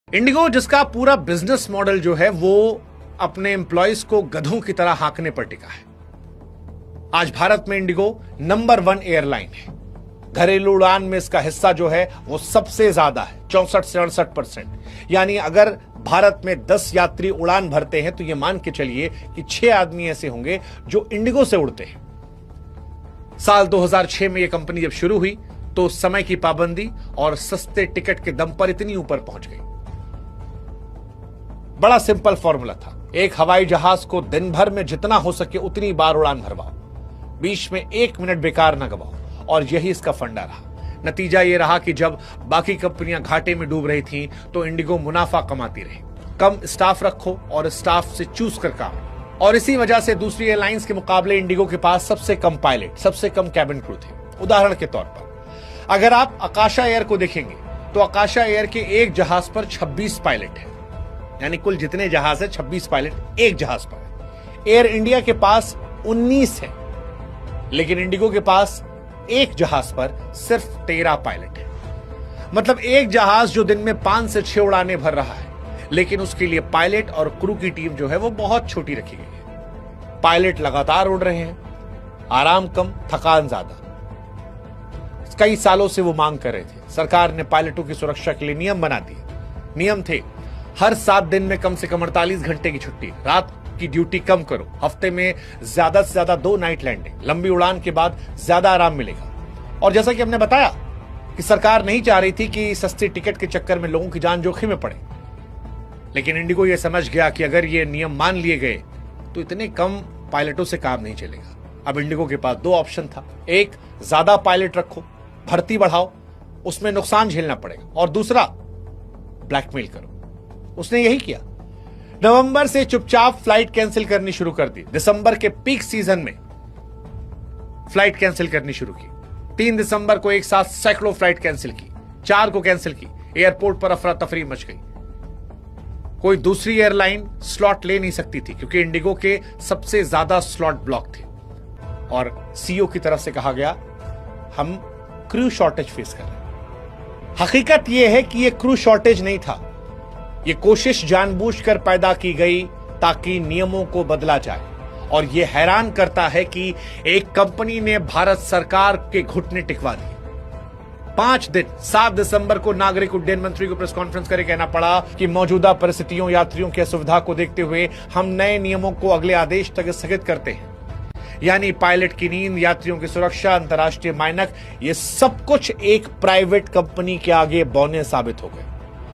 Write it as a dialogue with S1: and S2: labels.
S1: Indigo जिसका पूरा business model जो है वो अपने एम्प्लॉयज को गधों की तरह हांकने पर टिका है। आज भारत में इंडिगो नंबर 1 एयरलाइन है। घरेलू उड़ान में इसका हिस्सा जो है वो सबसे ज्यादा है, 64 से 68%। यानी अगर भारत में 10 यात्री उड़ान भरते हैं तो यह मान के चलिए कि 6 आदमी ऐसे होंगे जो इंडिगो से उड़ते हैं। साल 2006 में यह कंपनी जब शुरू हुई तो समय की पाबंदी और सस्ते टिकट के दम पर इतनी ऊपर पहुंच गई। बड़ा सिंपल फॉर्मूला था, एक हवाई जहाज को दिन भर में जितना हो सके उतनी बार उड़ान भरवाओ, बीच में 1 मिनट बेकार न गवाओ, और यही इसका फंडा रहा। नतीजा यह रहा कि जब बाकी कंपनियां घाटे में डूब रही थीं तो इंडिगो मुनाफा कमाती रही। कम स्टाफ रखो और स्टाफ से चूज कर काम, और इसी वजह से दूसरी एयरलाइंस के मुकाबले इंडिगो के पास सबसे कम पायलट, सबसे कम कैबिन क्रू थे। उदाहरण के तौर पर अगर आप आकाशा एयर को देखेंगे तो आकाशा एयर के एक जहाज पर 26 पायलट है, यानी कुल जितने जहाज है 26 पायलट एक जहाज पर है। एयर इंडिया के पास 19 है, लेकिन इंडिगो के पास एक जहाज पर सिर्फ 13 पायलट है। मतलब एक जहाज जो दिन में 5 से 6 उड़ानें भर रहा है, लेकिन उसके लिए पायलट और क्रू की टीम जो है वो बहुत छोटी रखी गई है। पायलट लगातार उड़ रहे हैं, आराम कम, थकान ज्यादा। कई सालों से वो मांग कर रहे थे। सरकार ने पायलटों की सुरक्षा के लिए नियम बना दिए। नियम थे, हर 7 दिन में कम से कम 48 घंटे की छुट्टी, रात की ड्यूटी कम करो, हफ्ते में ज्यादा से ज्यादा 2 नाइट लैंडिंग, लंबी उड़ान के बाद ज्यादा आराम मिलेगा। और जैसा कि हमने बताया कि सरकार नहीं चाह रही थी कि सस्ती टिकट के चक्कर में लोगों की जान जोखिम में पड़े, लेकिन इंडिगो ये समझ गया कि अगर ये नियम मान लिए गए तो इतने कम पायलटों से काम नहीं चलेगा। अब इंडिगो के पास 2 ऑप्शन था, एक ज्यादा पायलट रखो, भर्ती बढ़ाओ, उसमें नुकसान झेलना पड़ेगा, और दूसरा ब्लैकमेल करो। उसने यही किया। नवंबर से चुपचाप फ्लाइट कैंसिल करनी शुरू कर दी। दिसंबर के पीक सीजन में फ्लाइट कैंसिल करनी शुरू की। 3 दिसंबर को एक साथ सैकड़ों फ्लाइट कैंसिल की, 4 को कैंसिल की। एयरपोर्ट पर अफरा तफरी मच गई। कोई दूसरी एयरलाइन स्लॉट ले नहीं सकती थी क्योंकि इंडिगो के सबसे ज्यादा स्लॉट ब्लॉक थे, और सीईओ की तरफ से कहा गया हम क्रू शॉर्टेज फेस कर रहे हैं। हकीकत यह है कि यह क्रू शॉर्टेज नहीं था, ये कोशिश जानबूझकर पैदा की गई ताकि नियमों को बदला जाए। और यह हैरान करता है कि एक कंपनी ने भारत सरकार के घुटने टिकवा दिए। 5 दिन 7 दिसंबर को नागरिक उड्डयन मंत्री को प्रेस कॉन्फ्रेंस करके कहना पड़ा कि मौजूदा परिस्थितियों, यात्रियों की असुविधा को देखते हुए हम नए नियमों को अगले आदेश तक स्थगित करते हैं। यानी पायलट की नींद, यात्रियों की सुरक्षा, अंतर्राष्ट्रीय मानक, ये सब कुछ एक प्राइवेट कंपनी के आगे बौने साबित हो गए।